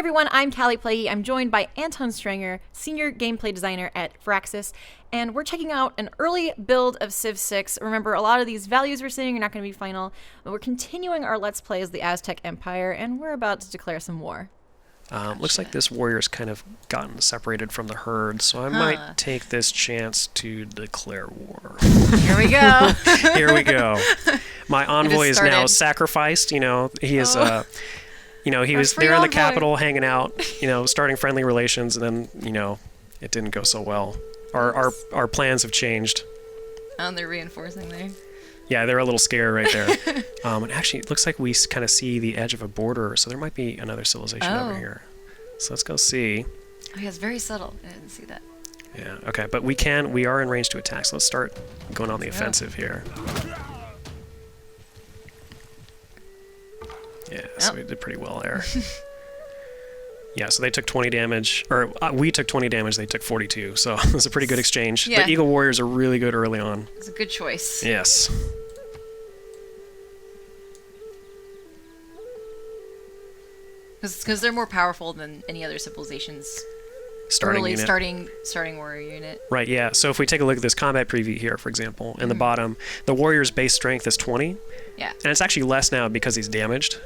everyone, I'm Callie Plaguey. I'm joined by Anton Strenger, senior gameplay designer at Firaxis, and we're checking out an early build of Civ 6. Remember, a lot of these values we're seeing are not going to be final, but we're continuing our Let's Play as the Aztec Empire, and we're about to declare some war. Looks like this warrior's kind of gotten separated from the herd, so I might take this chance to declare war. Here we go. Here we go. My envoy is now sacrificed. You know, he is... he was there in the capital hanging out, starting friendly relations, and then, it didn't go so well. Our plans have changed. Oh, they're reinforcing there. Yeah, they're a little scared right there. And actually, it looks like we kind of see the edge of a border, so there might be another civilization over here. So let's go see. Oh, yeah, it's very subtle. I didn't see that. Yeah, okay, but we are in range to attack, so let's start going on the offensive here. Yeah, so we did pretty well there. Yeah, so they took 20 damage, or we took 20 damage, they took 42, so it was a pretty good exchange. Yeah. The Eagle Warriors are really good early on. It's a good choice. Yes. Because they're more powerful than any other civilization's starting warrior unit. Right, yeah. So if we take a look at this combat preview here, for example, in the bottom, the warrior's base strength is 20. Yeah. And it's actually less now because he's damaged.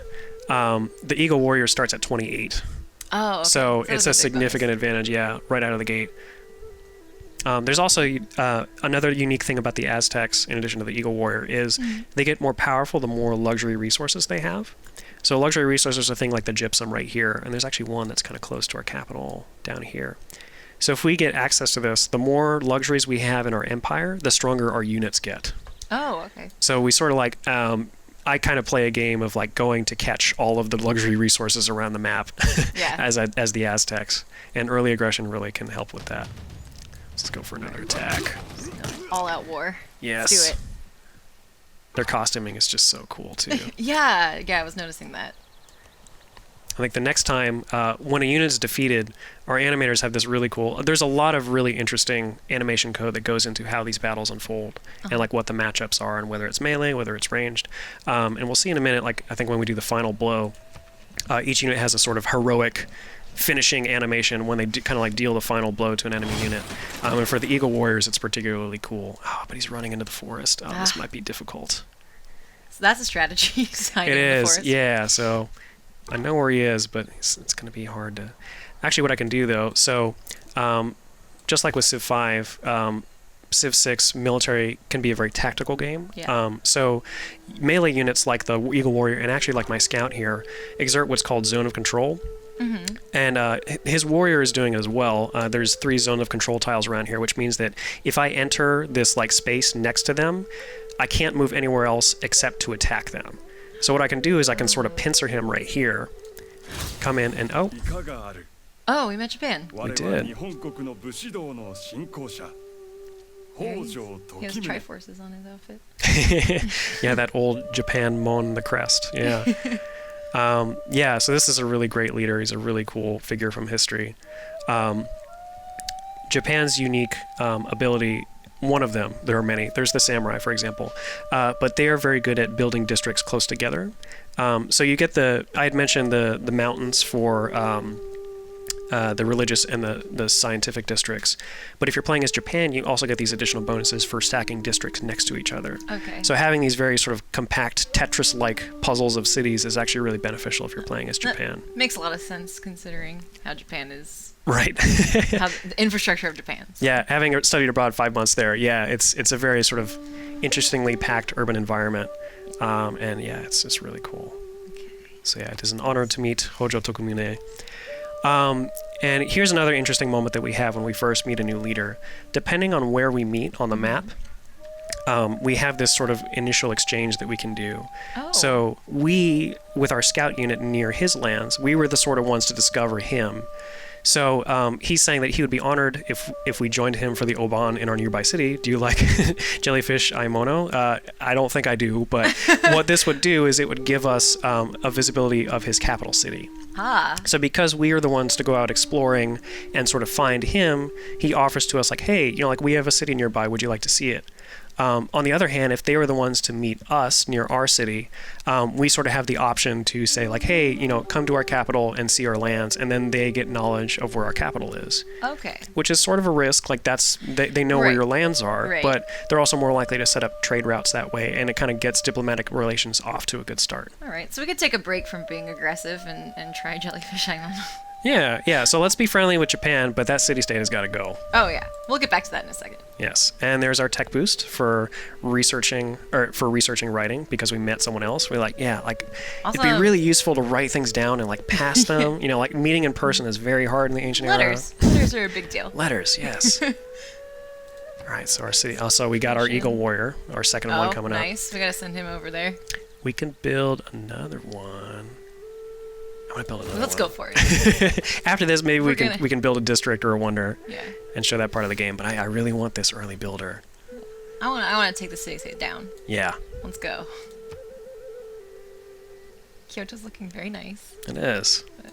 The Eagle Warrior starts at 28. Oh, okay. So it's a significant advantage, right out of the gate. There's also another unique thing about the Aztecs, in addition to the Eagle Warrior, is they get more powerful the more luxury resources they have. So luxury resources are a thing like the gypsum right here, and there's actually one that's kind of close to our capital down here. So if we get access to this, the more luxuries we have in our empire, the stronger our units get. Oh, okay. So we sort of like... I kind of play a game of like going to catch all of the luxury resources around the map as the Aztecs, and early aggression really can help with that. Let's go for another attack. All out war. Yes. Let's do it. Their costuming is just so cool too. Yeah, I was noticing that. I think the next time when a unit is defeated, our animators have this really cool... There's a lot of really interesting animation code that goes into how these battles unfold and like what the matchups are and whether it's melee, whether it's ranged. And we'll see in a minute, like I think when we do the final blow, each unit has a sort of heroic finishing animation when they kind of like deal the final blow to an enemy unit. And for the Eagle Warriors, it's particularly cool. Oh, but he's running into the forest. Oh, this might be difficult. So that's a strategy. It is, yeah. So... I know where he is, but it's going to be hard to... Actually, what I can do, though, so just like with Civ 5, Civ 6 military can be a very tactical game. Yeah. So melee units like the Eagle Warrior, and actually like my scout here, exert what's called zone of control. Mm-hmm. And his warrior is doing it as well. There's 3 zone of control tiles around here, which means that if I enter this like space next to them, I can't move anywhere else except to attack them. So what I can do is I can sort of pincer him right here, come in and Oh, we met Japan. We did. He has Triforces on his outfit. Yeah, that old Japan Mon the crest. Yeah. So this is a really great leader. He's a really cool figure from history. Japan's unique ability... One of them, there are many. There's the samurai, for example. But they are very good at building districts close together. So you get I had mentioned the mountains for the religious and the scientific districts. But if you're playing as Japan, you also get these additional bonuses for stacking districts next to each other. Okay. So having these very sort of compact Tetris-like puzzles of cities is actually really beneficial if you're playing as Japan. That makes a lot of sense considering how Japan is... Right. How the infrastructure of Japan. Yeah, having studied abroad 5 months there, it's a very sort of interestingly packed urban environment. And yeah, it's really cool. Okay. So yeah, it is an honor to meet Hojo Tokumune. And here's another interesting moment that we have when we first meet a new leader. Depending on where we meet on the map, we have this sort of initial exchange that we can do. Oh. So we, with our scout unit near his lands, we were the sort of ones to discover him. So he's saying that he would be honored if we joined him for the Oban in our nearby city. Do you like jellyfish aimono? I don't think I do, but what this would do is it would give us a visibility of his capital city. Ah. So because we are the ones to go out exploring and sort of find him, he offers to us like, hey, like we have a city nearby. Would you like to see it? On the other hand, if they were the ones to meet us near our city, we sort of have the option to say like, hey, you know, come to our capital and see our lands, and then they get knowledge of where our capital is. Okay. Which is sort of a risk. Like they know where your lands are, but they're also more likely to set up trade routes that way, and it kind of gets diplomatic relations off to a good start. All right. So we could take a break from being aggressive and try Jellyfish Island. Yeah. So let's be friendly with Japan, but that city-state has got to go. Oh, yeah. We'll get back to that in a second. Yes. And there's our tech boost for researching writing, because we met someone else. We're like, yeah, like Also, it'd be really useful to write things down and like pass them. You know, like meeting in person is very hard in the ancient era. Letters are a big deal. Letters, yes. All right, so our city. Also, we got our Eagle Warrior, our second one coming up. Nice. We got to send him over there. We can build another one. I want to build another Let's one. go for it. After this, maybe we can build a district or a wonder, yeah, and show that part of the game. But I really want this early builder. I want to take the city-state down. Yeah. Let's go. Kyoto's looking very nice. It is. But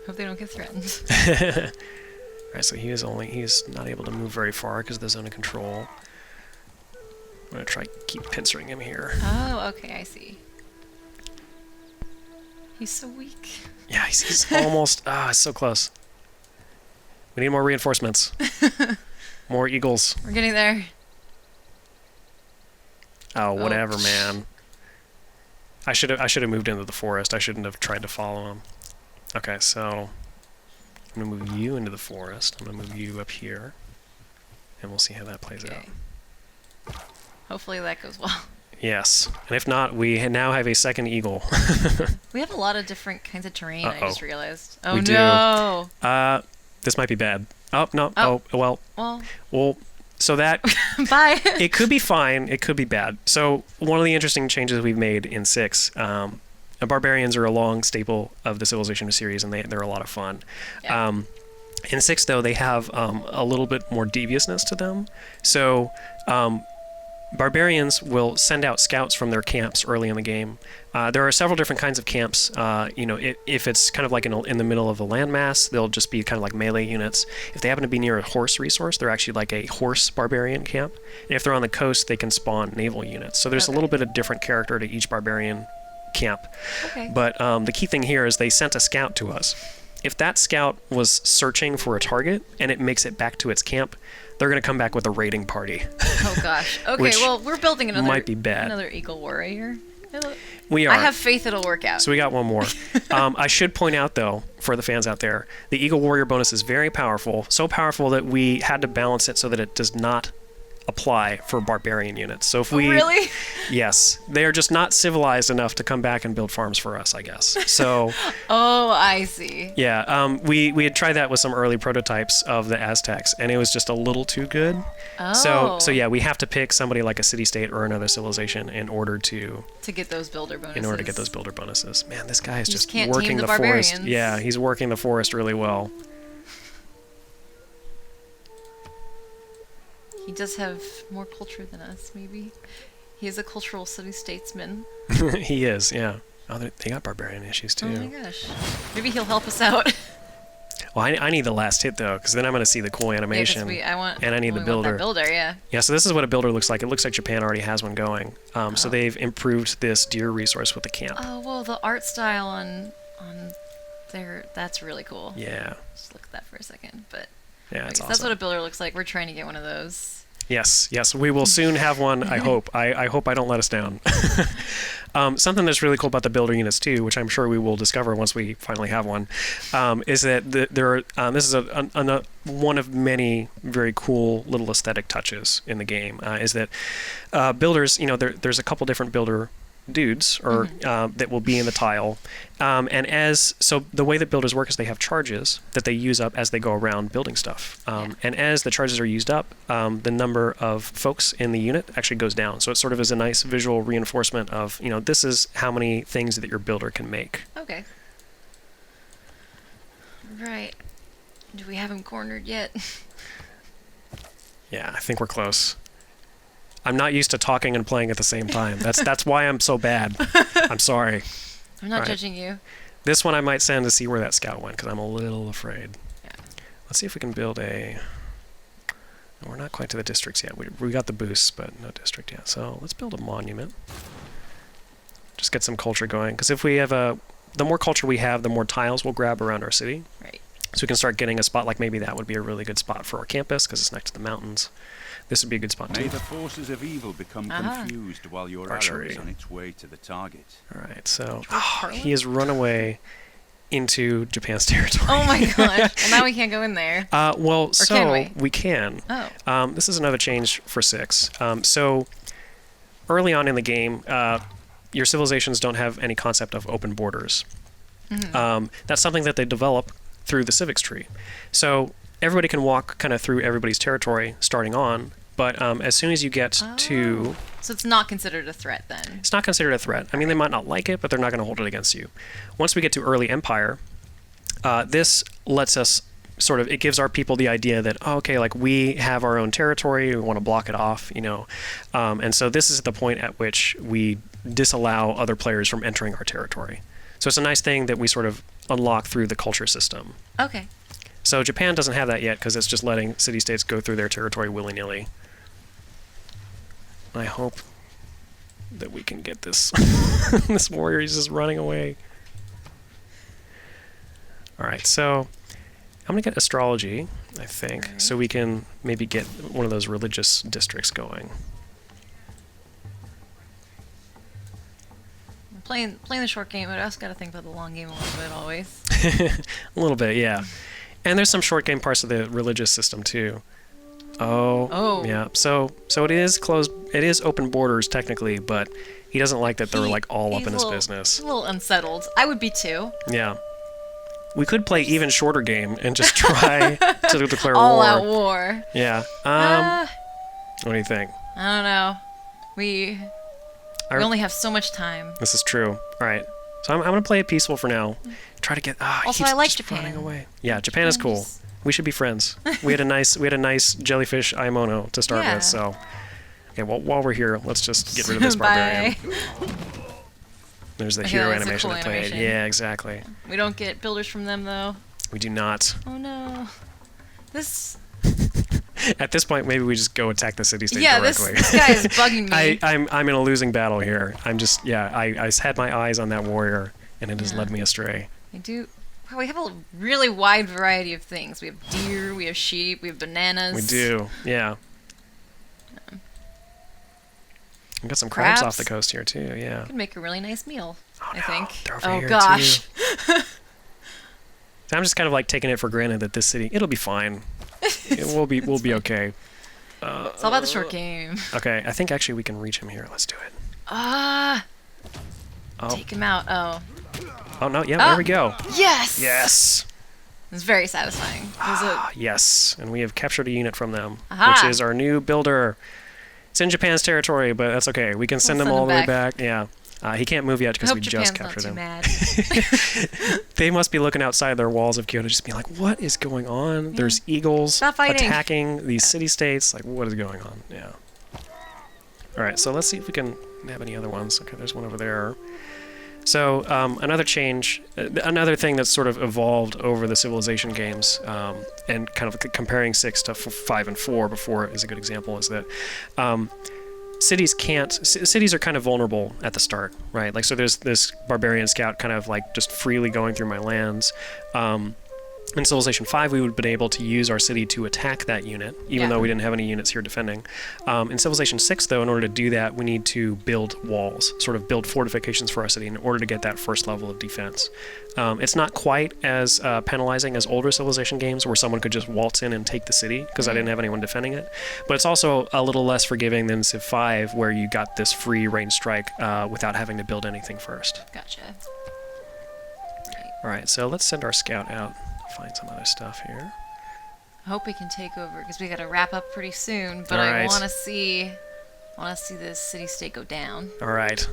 hope they don't get threatened. Alright, so he's not able to move very far because of the zone of control. I'm going to try keep pincering him here. Oh, okay, I see. He's so weak. Yeah, he's almost... it's so close. We need more reinforcements. More eagles. We're getting there. Oh, whatever, man. I should have moved into the forest. I shouldn't have tried to follow him. Okay, so... I'm going to move you into the forest. I'm going to move you up here. And we'll see how that plays out. Hopefully that goes well. Yes. And if not, we now have a second eagle. We have a lot of different kinds of terrain, I just realized. Oh, we no. Do. This might be bad. Oh, no. Oh, well. Well, so that... Bye. It could be fine. It could be bad. So one of the interesting changes we've made in 6... barbarians are a long staple of the Civilization series, and they're a lot of fun. Yeah. In 6, though, they have a little bit more deviousness to them. So barbarians will send out scouts from their camps early in the game. There are several different kinds of camps. If it's kind of like in the middle of a landmass, they'll just be kind of like melee units. If they happen to be near a horse resource, they're actually like a horse barbarian camp. And if they're on the coast, they can spawn naval units. So there's a little bit of different character to each barbarian camp. Okay. But the key thing here is they sent a scout to us. If that scout was searching for a target and it makes it back to its camp, they're going to come back with a raiding party. Oh gosh. Okay, well, we're building another Eagle Warrior. We are. I have faith it'll work out. So we got one more. I should point out, though, for the fans out there, the Eagle Warrior bonus is very powerful. So powerful that we had to balance it so that it does not apply for barbarian units. So if we... Really? Yes. They are just not civilized enough to come back and build farms for us, I guess. So... Oh, I see. Yeah. We had tried that with some early prototypes of the Aztecs, and it was just a little too good. Oh. So yeah, we have to pick somebody like a city-state or another civilization in order to get those builder bonuses. In order to get those builder bonuses. Man, this guy is just can't working tame the barbarians. forest. Yeah, he's working the forest really well. He does have more culture than us, maybe. He is a cultural city-statesman. He is, yeah. Oh, they got barbarian issues, too. Oh my gosh. Maybe he'll help us out. Well, I need the last hit, though, because then I'm going to see the cool animation. Yeah, and I need the builder. That builder, yeah. Yeah, so this is what a builder looks like. It looks like Japan already has one going. So they've improved this deer resource with the camp. Oh, well, the art style on there, that's really cool. Yeah. Just look at that for a second, but... Yeah, it's awesome. That's what a builder looks like. We're trying to get one of those. Yes, we will soon have one, I hope. I hope I don't let us down. Something that's really cool about the builder units, too, which I'm sure we will discover once we finally have one, is that this is one of many very cool little aesthetic touches in the game, is that builders, there's a couple different builder dudes or that will be in the tile, and so the way that builders work is they have charges that they use up as they go around building stuff, and as the charges are used up, the number of folks in the unit actually goes down. So it sort of is a nice visual reinforcement of this is how many things that your builder can make. Okay. Right. Do we have him cornered yet? Yeah, I think we're close. I'm not used to talking and playing at the same time. That's why I'm so bad. I'm sorry. I'm not judging you. This one I might send to see where that scout went, because I'm a little afraid. Yeah. Let's see if we can build a We're not quite to the districts yet. We got the boosts, but no district yet. So let's build a monument. Just get some culture going. Because if we have the more culture we have, the more tiles we'll grab around our city. Right. So we can start getting a spot like maybe that would be a really good spot for our campus because it's next to the mountains. This would be a good spot too. May the forces of evil become confused while your arrow is on its way to the target. All right, so he has run away into Japan's territory. Oh my gosh. Well, now we can't go in there. Well, or can we can. Oh. This is another change for 6. So early on in the game, your civilizations don't have any concept of open borders. Mm-hmm. That's something that they develop through the civics tree. So everybody can walk kind of through everybody's territory starting on, but as soon as you get to... So it's not considered a threat then? It's not considered a threat. I mean, they might not like it, but they're not going to hold it against you. Once we get to early empire, this lets us sort of... It gives our people the idea that, oh, okay, like we have our own territory, we want to block it off, you know. And so this is the point at which we disallow other players from entering our territory. So it's a nice thing that we sort of unlock through the culture system. Okay. So Japan doesn't have that yet because it's just letting city-states go through their territory willy-nilly. I hope that we can get this this warrior. He's just running away. All right, so I'm going to get astrology, I think, so we can maybe get one of those religious districts going. Playing the short game, but I also got to think about the long game a little bit always. A little bit, yeah. And there's some short game parts of the religious system too. Oh. Yeah. So it is closed. It is open borders technically, but he doesn't like that they're like all up in his business. He's a little unsettled. I would be too. Yeah. We could play even shorter game and just try to declare war. All out war. Yeah. What do you think? I don't know. We only have so much time. This is true. All right. So I'm going to play it peaceful for now. Try to get... also, I like Japan. Running away. Yeah, Japan is cool. We should be friends. We had a nice jellyfish Aimono to start with, so... Okay, well, while we're here, let's just get rid of this barbarian. There's the hero animation cool I played. animation. Yeah, exactly. We don't get builders from them, though. We do not. Oh, no. This... At this point, maybe we just go attack the city-state Yeah, directly. this guy is bugging me. I'm in a losing battle here. I'm just... Yeah, I had my eyes on that warrior, and it has led me astray. I do... Wow, we have a really wide variety of things. We have deer, we have sheep, we have bananas. We do, yeah. We got some crabs off the coast here too, yeah. Could make a really nice meal, I no, think. they're over here gosh. Too. So I'm just kind of like taking it for granted that this city, it'll be fine. We'll be okay. It's all about the short game. Okay, I think actually we can reach him here. Let's do it. Take him out. Oh no, yeah, there we go. Yes! Yes! It's very satisfying. Yes, and we have captured a unit from them, Aha. which is our new builder. It's in Japan's territory, but that's okay. We can send him all the way back. Yeah. He can't move yet because we just captured him. Not too mad. They must be looking outside their walls of Kyoto, just being like, "What is going on? Yeah. There's eagles attacking these city-states. Like, what is going on?" Yeah. All right, so let's see if we can have any other ones. Okay, there's one over there. So another change, another thing that's sort of evolved over the Civilization games, and kind of comparing 6 to 5 and 4 before is a good example, is that cities are kind of vulnerable at the start, right? Like, so there's this barbarian scout kind of like just freely going through my lands. In Civilization 5, we would have been able to use our city to attack that unit, even though we didn't have any units here defending. In Civilization 6, though, in order to do that, we need to build walls, sort of build fortifications for our city in order to get that first level of defense. It's not quite as penalizing as older Civilization games where someone could just waltz in and take the city because I didn't have anyone defending it. But it's also a little less forgiving than Civ 5 where you got this free range strike without having to build anything first. Gotcha. All right, so let's send our scout out. Find some other stuff here. I hope we can take over because we got to wrap up pretty soon. But right. I want to see this city-state go down. All right.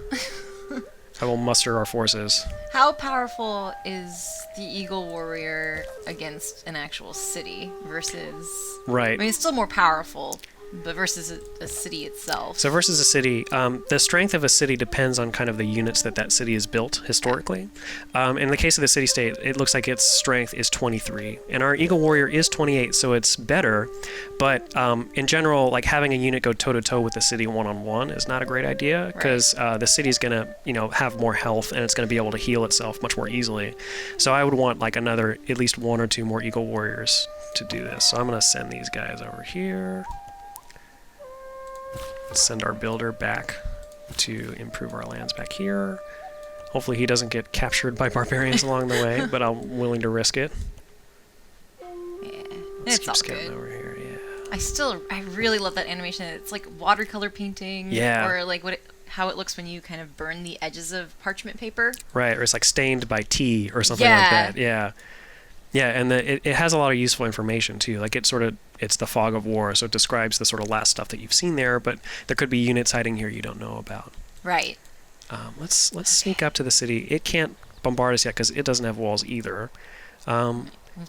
I will muster our forces. How powerful is the Eagle Warrior against an actual city versus? Right. I mean, it's still more powerful. But versus a city itself. So versus a city, the strength of a city depends on kind of the units that city is built historically. In the case of the city-state, it looks like its strength is 23, and our Eagle Warrior is 28, so it's better. But in general, like having a unit go toe-to-toe with the city one-on-one is not a great idea, because the city's going to, have more health, and it's going to be able to heal itself much more easily. So I would want like at least 1 or 2 more Eagle Warriors to do this. So I'm going to send these guys over here. Send our builder back to improve our lands back here. Hopefully he doesn't get captured by barbarians along the way, but I'm willing to risk it. Yeah, Let's it's keep all scanning good. over here, yeah. I really love that animation. It's like watercolor painting. Yeah. Or like how it looks when you kind of burn the edges of parchment paper. Right, or it's like stained by tea or something like that. Yeah. Yeah, and it has a lot of useful information too. Like it's the fog of war, so it describes the sort of last stuff that you've seen there, but there could be units hiding here you don't know about. Right. Let's sneak up to the city. It can't bombard us yet because it doesn't have walls either. We'll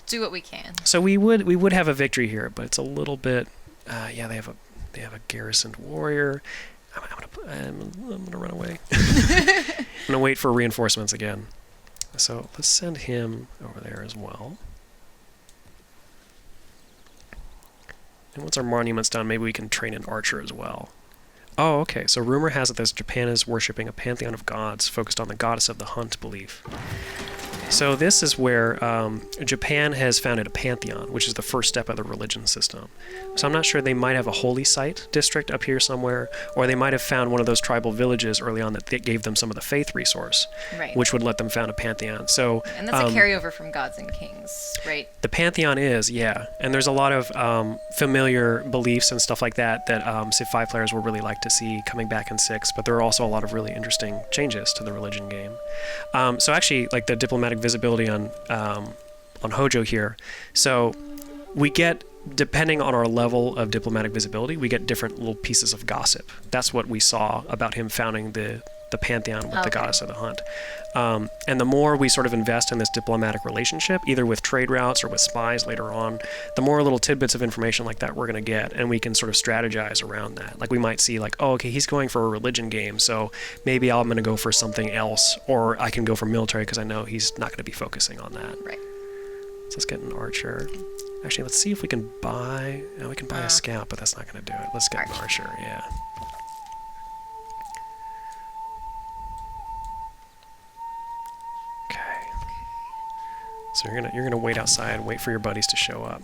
do what we can. So we would have a victory here, but it's a little bit. They have a garrisoned warrior. I'm gonna run away. I'm gonna wait for reinforcements again. So let's send him over there as well. And once our monument's done, maybe we can train an archer as well. Oh, okay. So rumor has it that Japan is worshipping a pantheon of gods focused on the goddess of the hunt belief. So this is where Japan has founded a pantheon, which is the first step of the religion system. So I'm not sure, they might have a holy site district up here somewhere, or they might have found one of those tribal villages early on that gave them some of the faith resource, which would let them found a pantheon. So and that's a carryover from Gods and Kings, right? The pantheon is, yeah. And there's a lot of familiar beliefs and stuff like that Civ 5 players will really like to see coming back in 6, but there are also a lot of really interesting changes to the religion game. So actually, like the diplomatic visibility on Hojo here. So we get, depending on our level of diplomatic visibility, we get different little pieces of gossip. That's what we saw about him founding the pantheon with the goddess of the hunt. And the more we sort of invest in this diplomatic relationship, either with trade routes or with spies later on, the more little tidbits of information like that we're going to get, and we can sort of strategize around that. Like we might see like, oh, okay, he's going for a religion game, so maybe I'm going to go for something else, or I can go for military because I know he's not going to be focusing on that. Right. So let's get an archer. Actually, let's see if we can buy... No, we can buy a scout, but that's not going to do it. Let's get an archer, yeah. So you're gonna wait outside and wait for your buddies to show up.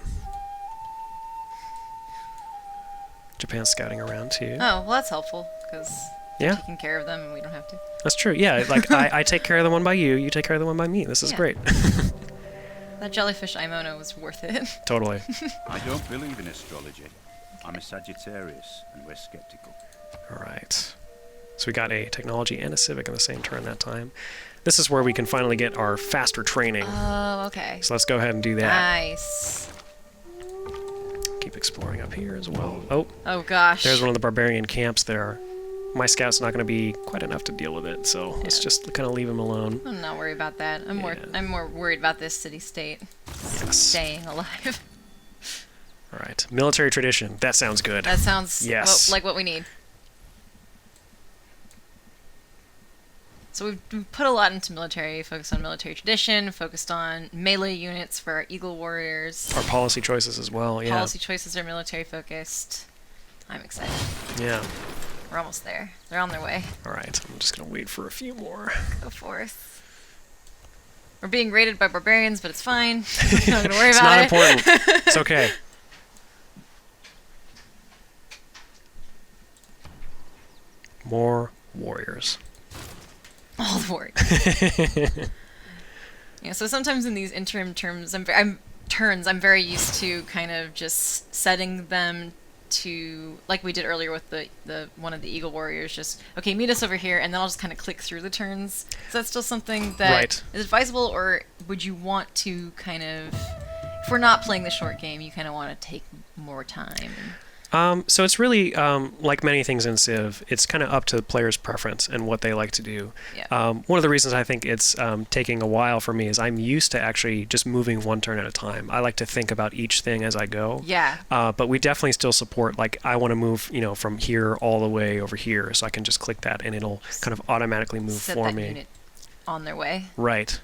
Japan's scouting around too. Oh, well that's helpful, because yeah, taking care of them and we don't have to. That's true, yeah. Like I take care of the one by you, you take care of the one by me. This is great. That jellyfish Imono was worth it. Totally. I don't believe in astrology. I'm a Sagittarius, and we're skeptical. Alright. So we got a technology and a civic in the same turn that time. This is where we can finally get our faster training. Oh, okay. So let's go ahead and do that. Nice. Keep exploring up here as well. Oh. Oh gosh. There's one of the barbarian camps there. My scout's not going to be quite enough to deal with it, so let's just kind of leave him alone. I'm not worried about that. I'm more worried about this city-state staying alive. All right. Military tradition. That sounds good. That sounds like what we need. So we've put a lot into military, focused on military tradition, focused on melee units for our Eagle Warriors. Our policy choices as well, yeah. Policy choices are military focused. I'm excited. Yeah. We're almost there. They're on their way. All right. I'm just going to wait for a few more. Go forth. We're being raided by barbarians, but it's fine. I'm not going to worry about it. It's not important. It's okay. More warriors. All the warriors. Yeah, so sometimes in these interim terms, I'm very used to kind of just setting them to, like we did earlier with the one of the Eagle Warriors, just, okay, meet us over here, and then I'll just kind of click through the turns. Is that still something that is advisable, or would you want to kind of, if we're not playing the short game, you kind of want to take more time? So it's really, like many things in Civ, it's kind of up to the player's preference and what they like to do. Yeah. One of the reasons I think it's taking a while for me is I'm used to actually just moving one turn at a time. I like to think about each thing as I go. Yeah. But we definitely still support, like, I want to move, from here all the way over here, so I can just click that and it'll kind of automatically move Set for that me. unit on their way. Right.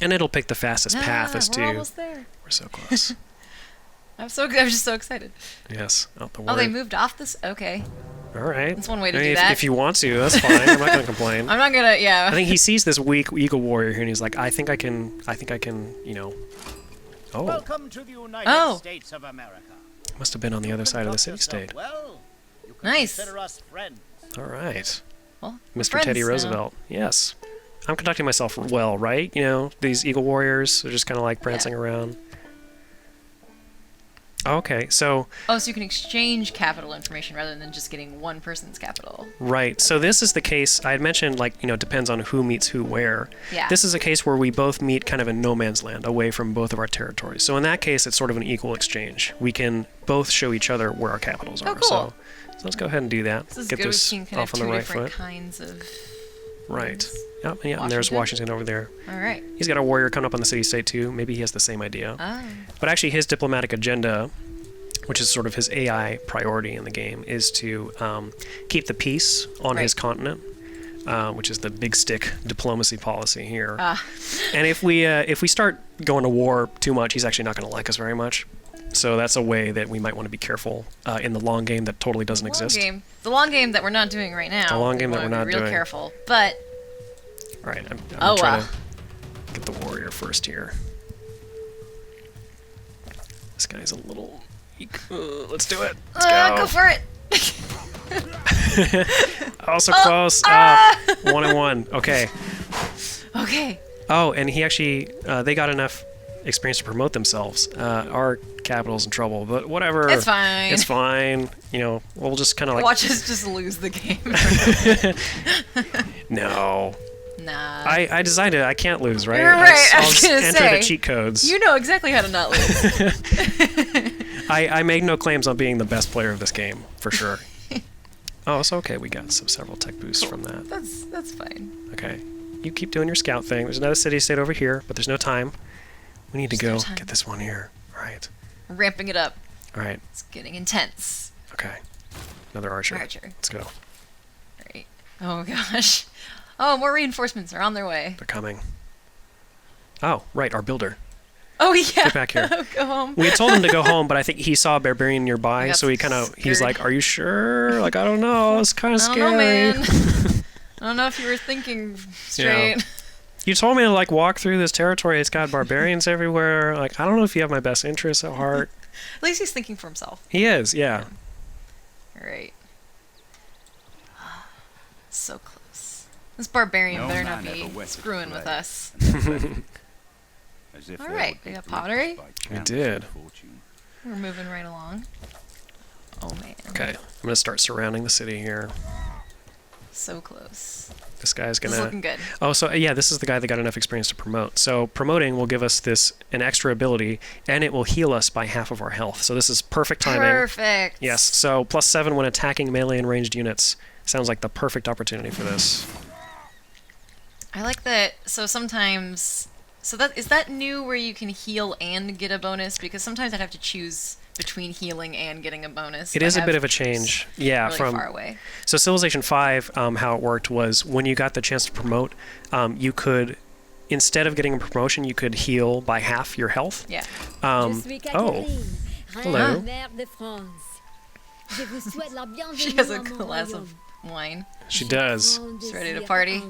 And it'll pick the fastest path as we're to. almost there. We're so close. I'm just so excited. Yes. Oh, the Oh, they word. moved off this? Okay. All right. That's one way to I mean, do if, that. If you want to, that's fine. I'm not going to complain. I'm not gonna, yeah. I think he sees this weak eagle warrior here, and he's like, I think I can, Oh, Welcome to the United Oh. States of America. must have been on the other side of the city-state. Well, you can Nice. consider us friends. All right. Well, we're Mr. friends Teddy now. Roosevelt. Yes. I'm conducting myself well, right? These eagle warriors are just kind of like prancing around. Okay, so Oh, so you can exchange capital information rather than just getting one person's capital. right. So this is the case I had mentioned, depends on who meets who where. Yeah. This is a case where we both meet kind of in no man's land, away from both of our territories. So in that case, it's sort of an equal exchange. We can both show each other where our capitals are. Oh, cool. So let's go ahead and do that. This is Get good. this We've seen kind off of on the two right different foot. kinds of... Right. things. Yep. And there's Washington over there. All right. He's got a warrior coming up on the city-state too. Maybe he has the same idea. Oh. But actually, his diplomatic agenda, which is sort of his AI priority in the game, is to keep the peace on his continent, which is the big stick diplomacy policy here. And if we start going to war too much, he's actually not going to like us very much. So that's a way that we might want to be careful in the long game that totally doesn't exist. The long game that we're not doing right now. The long game that we're not real doing. careful. But All right, I'm Oh, trying wow. to get the warrior first here. This guy's a little weak. Let's do it. Let's go for it. Also close. 1-1. Okay. Okay. Oh, and he actually, they got enough experience to promote themselves. Our capital's in trouble, but whatever. It's fine. It's fine. We'll just kind of like. Watch us just lose the game. No. Nah. I designed it. I can't lose, right? You're right. I I'll was just gonna enter say, the cheat codes. You know exactly how to not lose. I make no claims on being the best player of this game, for sure. Oh, it's okay. We got several tech boosts from that. That's fine. Okay. You keep doing your scout thing. There's another city-state over here, but there's no time. We need to There's no go time. get this one here. All right. We're ramping it up. All right. It's getting intense. Okay. Another archer. Archer. Let's go. Right. Oh gosh. Oh, more reinforcements are on their way. They're coming. Oh, right. Our builder. Oh yeah. Get back here. Go home. We had told him to go home, but I think he saw a barbarian nearby, got so he he's scared. like, "Are you sure?" Like, I don't know. It's kind of I don't scary. know, man. I don't know if you were thinking straight. You told me to walk through this territory. It's got barbarians everywhere. Like, I don't know if you have my best interests at heart. At least he's thinking for himself. He is, yeah. All right. So close. This barbarian No better man not ever be wetted screwing with blade. us. As if All they right, would we got be pottery. blessed by We chance did. and fortune. We're moving right along. Oh man. Okay, I'm gonna start surrounding the city here. So close. This guy's This is gonna. looking good. Oh, so yeah, this is the guy that got enough experience to promote. So promoting will give us an extra ability, and it will heal us by half of our health. So this is perfect timing. Perfect. Yes. So +7 when attacking melee and ranged units. Sounds like the perfect opportunity for this. I like that. So sometimes, is that new where you can heal and get a bonus? Because sometimes I'd have to choose between healing and getting a bonus. It is a bit of a change. Yeah, really from far away. So Civilization 5, how it worked was when you got the chance to promote, you could, instead of getting a promotion, you could heal by half your health. Yeah. Oh, hello. She has a glass of wine. She does. She's ready to party.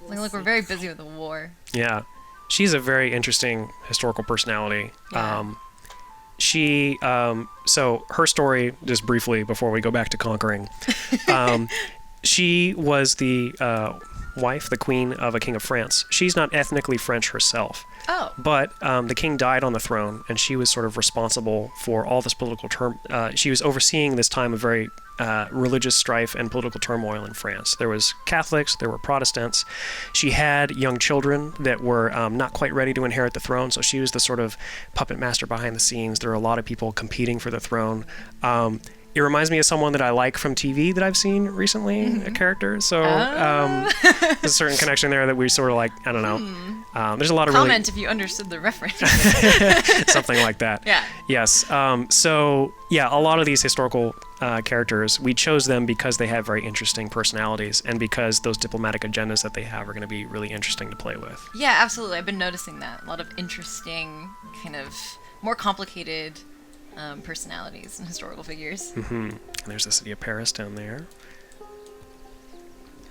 Look, we're very busy with the war. Yeah. She's a very interesting historical personality. Yeah. So her story, just briefly before we go back to conquering, she was the wife, the queen of a king of France. She's not ethnically French herself. Oh. But the king died on the throne, and she was sort of responsible for all this political she was overseeing this time of very religious strife and political turmoil in France. There was Catholics, there were Protestants. She had young children that were not quite ready to inherit the throne, so she was the sort of puppet master behind the scenes. There were a lot of people competing for the throne. It reminds me of someone that I like from TV that I've seen recently, a character. So there's a certain connection there that we sort of like, I don't know. There's a lot of Comment if you understood the reference. something like that. Yeah. Yes. So, yeah, a lot of these historical characters, we chose them because they have very interesting personalities and because those diplomatic agendas that they have are going to be really interesting to play with. Yeah, absolutely. I've been noticing that. A lot of interesting, kind of more complicated personalities and historical figures. Mm-hmm. And there's the city of Paris down there.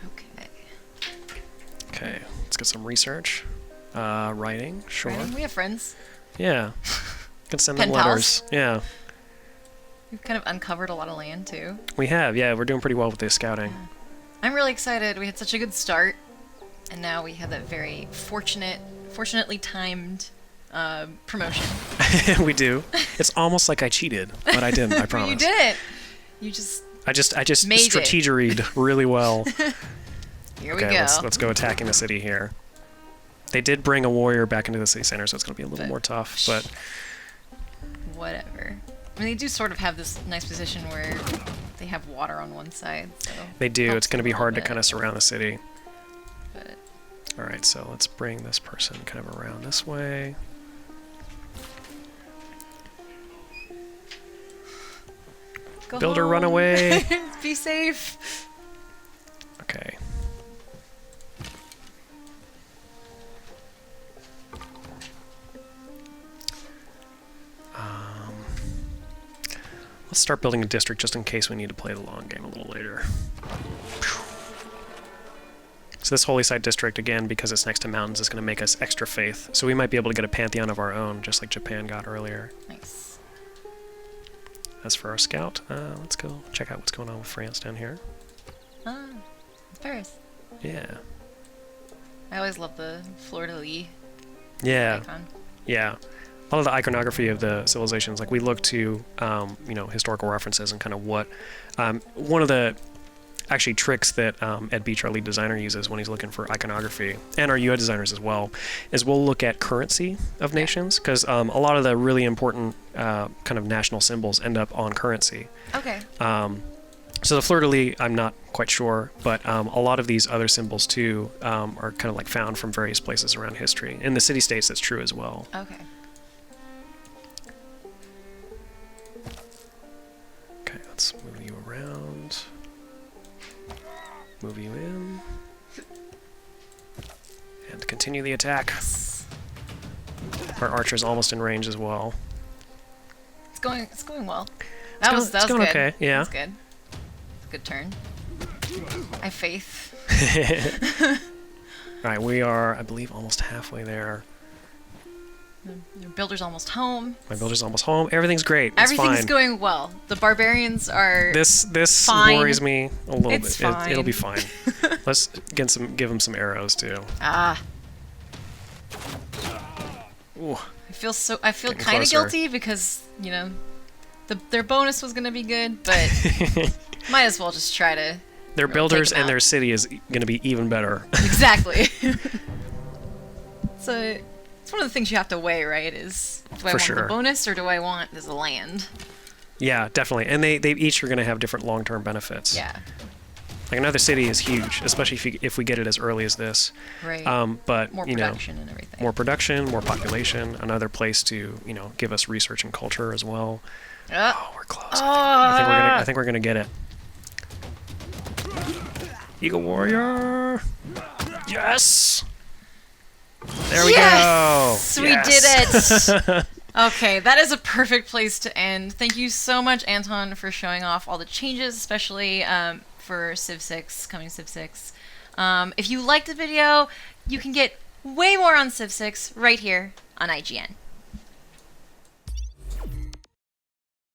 Okay. Okay, let's get some research. Writing, sure. Writing? We have friends. Yeah. Can send Pen them letters. pals? Yeah. We've kind of uncovered a lot of land, too. We have, yeah. We're doing pretty well with this scouting. I'm really excited. We had such a good start, and now we have that very fortunately timed promotion. We do. It's almost like I cheated, but I didn't, I promise. You didn't. You just I just made it. strategeried really well. Here we Okay, go. let's go attacking the city here. They did bring a warrior back into the city center, so it's going to be a little more tough, but... Whatever. I mean, they do sort of have this nice position where they have water on one side, so... They do. helps It's going to a be little hard to bit, kind of surround the city. But Alright, so let's bring this person kind of around this way. go Builder, home. run away! Be safe. Okay. Let's start building a district just in case we need to play the long game a little later. So this holy site district, again, because it's next to mountains, is going to make us extra faith. So we might be able to get a pantheon of our own, just like Japan got earlier. Nice. As for our scout, let's go check out what's going on with France down here. Ah, Paris. Yeah. I always love the fleur-de-lis Yeah. icon. Yeah. A lot of the iconography of the civilizations, like we look to, historical references and kind of what, one of the actually tricks that Ed Beach, our lead designer, uses when he's looking for iconography, and our UI designers as well, is we'll look at currency of nations, because a lot of the really important kind of national symbols end up on currency. Okay. So the fleur-de-lis, I'm not quite sure, but a lot of these other symbols too are kind of like found from various places around history. In the city-states, that's true as well. Okay. Okay, let's move you around. Move you in. And continue the attack. Our archer's almost in range as well. It's going well. It's That was going good. okay, yeah. That's good. Good turn. I have faith. Alright, we are, I believe, almost halfway there. Your builder's almost home. My builder's almost home. Everything's great. It's Everything's fine. going well. The barbarians are This fine. worries me a little It's bit. fine. It'll be fine. Let's give them some arrows too. Ah. Ooh. I feel Getting kind of closer. guilty because, their bonus was going to be good, but might as well just try to Their builders take 'em and out. their city is going to be even better. Exactly. So it's one of the things you have to weigh, right? Is do I want sure. the bonus or do I want this land? Yeah, definitely. And they each are going to have different long-term benefits. Yeah. Like another city is huge, especially if we get it as early as this. Right. But More production and everything. more production, more population, another place to give us research and culture as well. Oh, we're close. I think we're gonna get it. Eagle Warrior. Yes. There we Yes! go. We Yes. did it. Okay, that is a perfect place to end. Thank you so much, Anton, for showing off all the changes, especially for Civ 6, coming Civ 6. If you liked the video, you can get way more on Civ 6 right here on IGN.